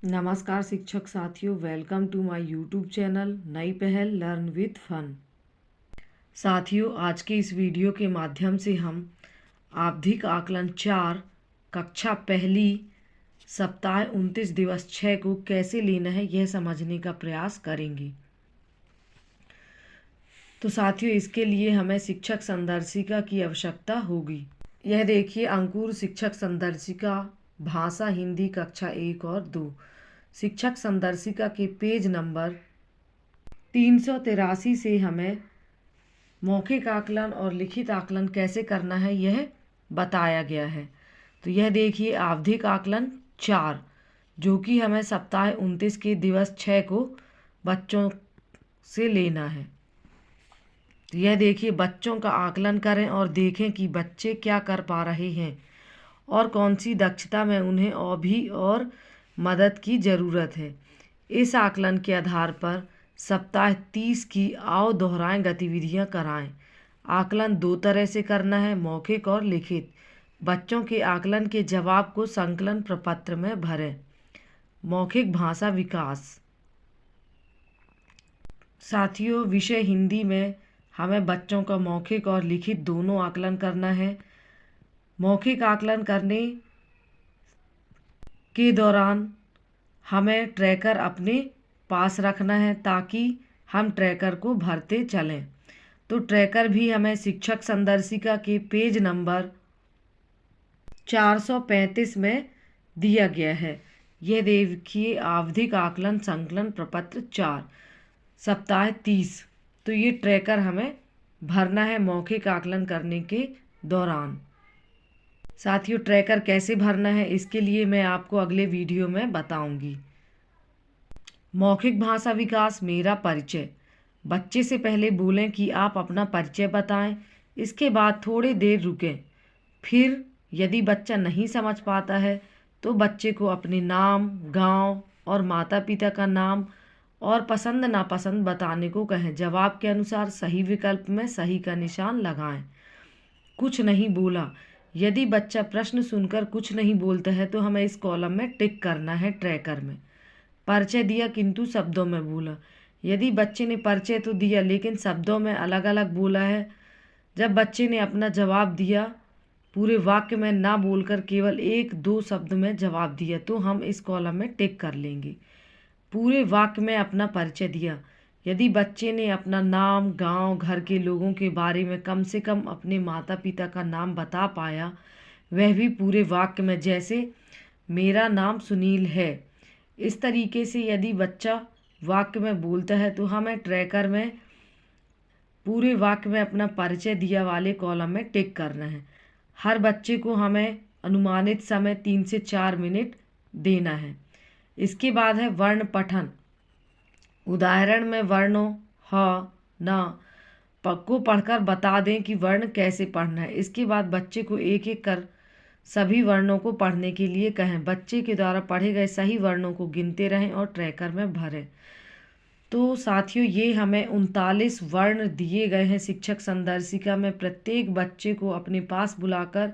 नमस्कार शिक्षक साथियों, welcome to my YouTube channel Nai Pahal learn with fun. साथियों, आज के इस वीडियो के माध्यम से हम आवधिक आकलन 4 कक्षा पहली सप्ताह 29 दिवस 6 को कैसे लेना है यह समझने का प्रयास करेंगे। तो साथियों, इसके लिए हमें शिक्षक संदर्शिका की आवश्यकता होगी। यह देखिए, अंकुर शिक्षक संदर्शिका भाषा हिंदी कक्षा 1 और 2। शिक्षक संदर्शिका के पेज नंबर 383 से हमें मौखिक आकलन और लिखित आकलन कैसे करना है यह बताया गया है। तो यह देखिए, आवधिक आकलन 4 जो कि हमें सप्ताह 29 के दिवस 6 को बच्चों से लेना है। तो यह देखिए, बच्चों का आकलन करें और देखें कि बच्चे क्या कर पा रहे हैं और कौन सी दक्षता में उन्हें और मदद की ज़रूरत है। इस आकलन के आधार पर सप्ताह 30 की आओ दोहराएं गतिविधियां कराएं। आकलन 2 तरह से करना है, मौखिक और लिखित। बच्चों के आकलन के जवाब को संकलन प्रपत्र में भरें। मौखिक भाषा विकास। साथियों, विषय हिंदी में हमें बच्चों का मौखिक और लिखित दोनों आकलन करना है। मौखिक आकलन करने के दौरान हमें ट्रैकर अपने पास रखना है ताकि हम ट्रैकर को भरते चलें। तो ट्रैकर भी हमें शिक्षक संदर्शिका के पेज नंबर 435 में दिया गया है। यह देखिए, आवधिक आकलन संकलन प्रपत्र 4 सप्ताह 30। तो ये ट्रैकर हमें भरना है मौखिक आकलन करने के दौरान। साथियों, ट्रैकर कैसे भरना है इसके लिए मैं आपको अगले वीडियो में बताऊंगी। मौखिक भाषा विकास। मेरा परिचय। बच्चे से पहले बोलें कि आप अपना परिचय बताएं। इसके बाद थोड़ी देर रुकें। फिर यदि बच्चा नहीं समझ पाता है तो बच्चे को अपने नाम, गांव और माता पिता का नाम और पसंद नापसंद बताने को कहें। जवाब के अनुसार सही विकल्प में सही का निशान लगाएं। कुछ नहीं बोला। यदि बच्चा प्रश्न सुनकर कुछ नहीं बोलता है तो हमें इस कॉलम में टिक करना है ट्रैकर में। परिचय दिया किंतु शब्दों में बोला। यदि बच्चे ने परिचय तो दिया लेकिन शब्दों में अलग अलग बोला है। जब बच्चे ने अपना जवाब दिया, पूरे वाक्य में ना बोलकर केवल 1-2 शब्द में जवाब दिया तो हम इस कॉलम में टिक कर लेंगे। पूरे वाक्य में अपना परिचय दिया। यदि बच्चे ने अपना नाम, गांव, घर के लोगों के बारे में कम से कम अपने माता पिता का नाम बता पाया, वह भी पूरे वाक्य में, जैसे मेरा नाम सुनील है। इस तरीके से यदि बच्चा वाक्य में बोलता है तो हमें ट्रैकर में पूरे वाक्य में अपना परिचय दिया वाले कॉलम में टिक करना है। हर बच्चे को हमें अनुमानित समय 3 से 4 मिनट देना है। इसके बाद है वर्ण पठन। उदाहरण में वर्णों ह, न को पढ़कर बता दें कि वर्ण कैसे पढ़ना है। इसके बाद बच्चे को एक एक कर सभी वर्णों को पढ़ने के लिए कहें। बच्चे के द्वारा पढ़े गए सही वर्णों को गिनते रहें और ट्रैकर में भरें। तो साथियों, ये हमें 39 वर्ण दिए गए हैं शिक्षक संदर्शिका में। प्रत्येक बच्चे को अपने पास बुलाकर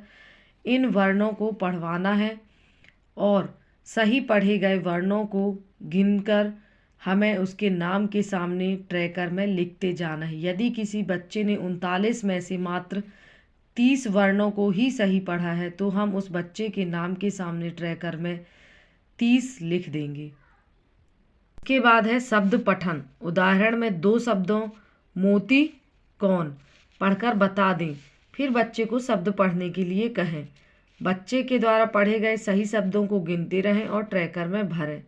इन वर्णों को पढ़वाना है और सही पढ़े गए वर्णों को गिनकर हमें उसके नाम के सामने ट्रैकर में लिखते जाना है। यदि किसी बच्चे ने 39 में से मात्र 30 वर्णों को ही सही पढ़ा है तो हम उस बच्चे के नाम के सामने ट्रैकर में 30 लिख देंगे। इसके बाद है शब्द पठन। उदाहरण में 2 शब्दों मोती कौन पढ़कर बता दें। फिर बच्चे को शब्द पढ़ने के लिए कहें। बच्चे के द्वारा पढ़े गए सही शब्दों को गिनते रहें और ट्रैकर में भरें।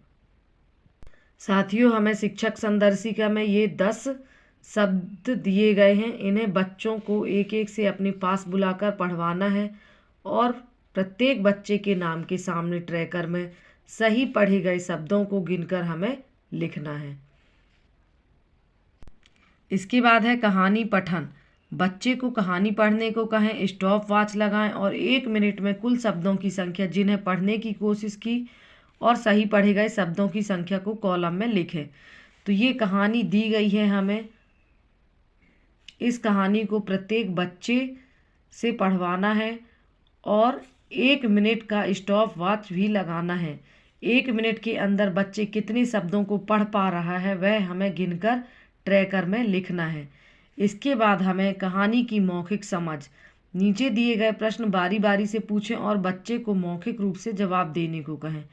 साथियों, हमें शिक्षक संदर्शिका में ये 10 शब्द दिए गए हैं। इन्हें बच्चों को एक एक से अपने पास बुलाकर पढ़वाना है और प्रत्येक बच्चे के नाम के सामने ट्रैकर में सही पढ़े गए शब्दों को गिनकर हमें लिखना है। इसके बाद है कहानी पठन। बच्चे को कहानी पढ़ने को कहें। स्टॉप वॉच लगाएं और 1 मिनट में कुल शब्दों की संख्या जिन्हें पढ़ने की कोशिश की और सही पढ़े गए शब्दों की संख्या को कॉलम में लिखें। तो ये कहानी दी गई है हमें। इस कहानी को प्रत्येक बच्चे से पढ़वाना है और 1 मिनट का स्टॉप वॉच भी लगाना है। 1 मिनट के अंदर बच्चे कितने शब्दों को पढ़ पा रहा है वह हमें गिनकर ट्रैकर में लिखना है। इसके बाद हमें कहानी की मौखिक समझ। नीचे दिए गए प्रश्न बारी बारी से पूछें और बच्चे को मौखिक रूप से जवाब देने को कहें।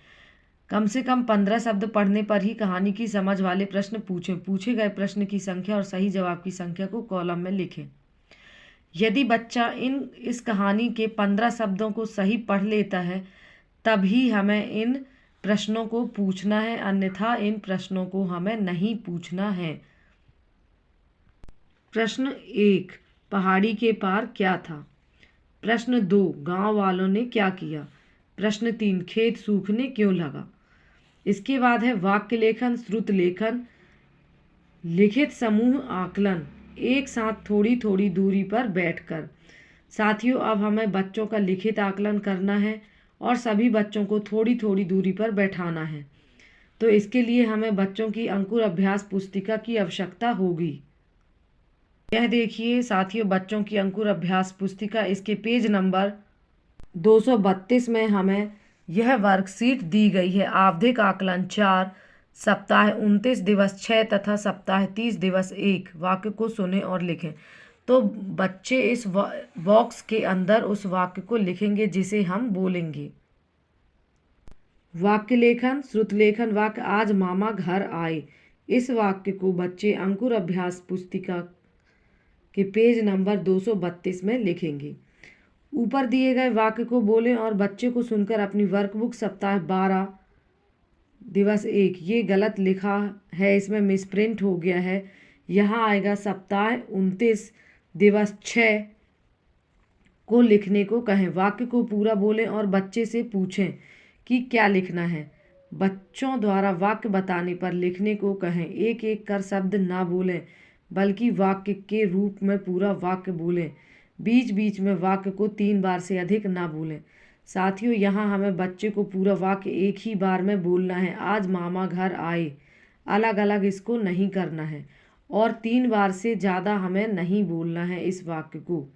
कम से कम 15 शब्द पढ़ने पर ही कहानी की समझ वाले प्रश्न पूछें। पूछे गए प्रश्न की संख्या और सही जवाब की संख्या को कॉलम में लिखें। यदि बच्चा इस कहानी के 15 शब्दों को सही पढ़ लेता है तभी हमें इन प्रश्नों को पूछना है, अन्यथा इन प्रश्नों को हमें नहीं पूछना है। प्रश्न 1, पहाड़ी के पार क्या था? प्रश्न 2, गांव वालों ने क्या किया? प्रश्न 3, खेत सूखने क्यों लगा? इसके बाद है वाक्य लेखन, श्रुत लेखन, लिखित समूह आकलन, एक साथ थोड़ी थोड़ी दूरी पर बैठकर। साथियों, अब हमें बच्चों का लिखित आकलन करना है और सभी बच्चों को थोड़ी थोड़ी दूरी पर बैठाना है। तो इसके लिए हमें बच्चों की अंकुर अभ्यास पुस्तिका की आवश्यकता होगी। यह देखिए साथियों, बच्चों की अंकुर अभ्यास पुस्तिका, इसके पेज नंबर 232 में हमें यह वर्कशीट दी गई है। आवधिक आकलन 4, सप्ताह 29 दिवस 6 तथा सप्ताह 30 दिवस 1। वाक्य को सुने और लिखें। तो बच्चे इस बॉक्स के अंदर उस वाक्य को लिखेंगे जिसे हम बोलेंगे। वाक्य लेखन, श्रुत लेखन। वाक्य, आज मामा घर आए। इस वाक्य को बच्चे अंकुर अभ्यास पुस्तिका के पेज नंबर 232 में लिखेंगे। ऊपर दिए गए वाक्य को बोलें और बच्चे को सुनकर अपनी वर्कबुक सप्ताह 12 दिवस 1, ये गलत लिखा है, इसमें मिसप्रिंट हो गया है, यहाँ आएगा सप्ताह 29 दिवस 6 को लिखने को कहें। वाक्य को पूरा बोलें और बच्चे से पूछें कि क्या लिखना है। बच्चों द्वारा वाक्य बताने पर लिखने को कहें। एक एक कर शब्द ना बोलें बल्कि वाक्य के रूप में पूरा वाक्य बोलें। बीच बीच में वाक्य को 3 बार से अधिक ना बोलें। साथियों, यहाँ हमें बच्चे को पूरा वाक्य एक ही बार में बोलना है। आज मामा घर आए, अलग अलग इसको नहीं करना है और 3 बार से ज़्यादा हमें नहीं बोलना है इस वाक्य को।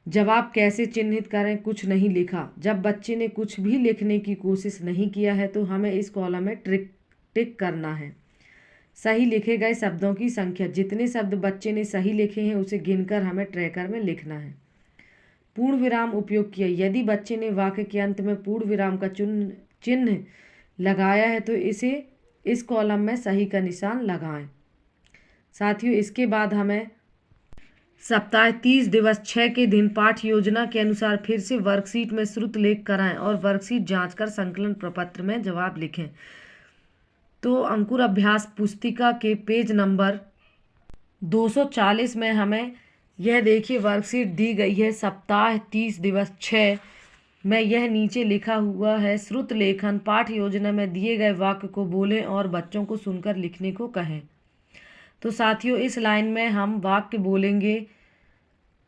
जवाब कैसे चिन्हित करें? कुछ नहीं लिखा। जब बच्चे ने कुछ भी लिखने की कोशिश नहीं किया है तो हमें इस कॉलम में टिक करना है। सही लिखे गए शब्दों की संख्या। जितने शब्द बच्चे ने सही लिखे हैं उसे गिनकर हमें ट्रैकर में लिखना है। पूर्ण विराम उपयोग किया। यदि बच्चे ने वाक्य के अंत में पूर्ण विराम का चिन्ह लगाया है तो इसे इस कॉलम में सही का निशान लगाएं। साथियों, इसके बाद हमें सप्ताह 30 दिवस 6 के दिन पाठ योजना के अनुसार फिर से वर्कशीट में श्रुत लेख कराएं और वर्कशीट जांचकर संकलन प्रपत्र में जवाब लिखें। तो अंकुर अभ्यास पुस्तिका के पेज नंबर 240 में हमें यह देखिए वर्कशीट दी गई है। सप्ताह 30 दिवस 6 में यह नीचे लिखा हुआ है, श्रुत लेखन। पाठ योजना में दिए गए वाक्य को बोलें और बच्चों को सुनकर लिखने को कहें। तो साथियों, इस लाइन में हम वाक्य बोलेंगे,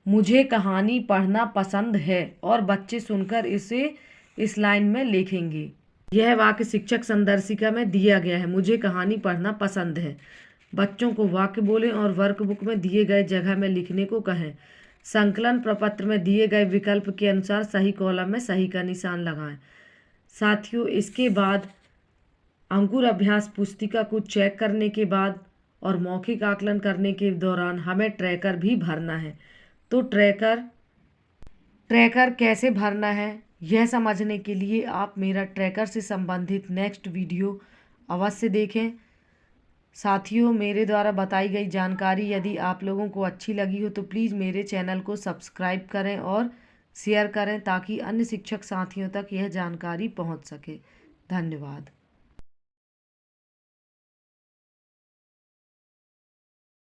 मुझे कहानी पढ़ना पसंद है, और बच्चे सुनकर इसे इस लाइन में लिखेंगे। यह वाक्य शिक्षक संदर्शिका में दिया गया है, मुझे कहानी पढ़ना पसंद है। बच्चों को वाक्य बोलें और वर्कबुक में दिए गए जगह में लिखने को कहें। संकलन प्रपत्र में दिए गए विकल्प के अनुसार सही कॉलम में सही का निशान लगाएं। साथियों, इसके बाद अंकुर अभ्यास पुस्तिका को चेक करने के बाद और मौखिक आकलन करने के दौरान हमें ट्रैकर भी भरना है। तो ट्रैकर कैसे भरना है यह समझने के लिए आप मेरा ट्रैकर से संबंधित नेक्स्ट वीडियो अवश्य देखें। साथियों, मेरे द्वारा बताई गई जानकारी यदि आप लोगों को अच्छी लगी हो तो प्लीज़ मेरे चैनल को सब्सक्राइब करें और शेयर करें ताकि अन्य शिक्षक साथियों तक यह जानकारी पहुंच सके। धन्यवाद।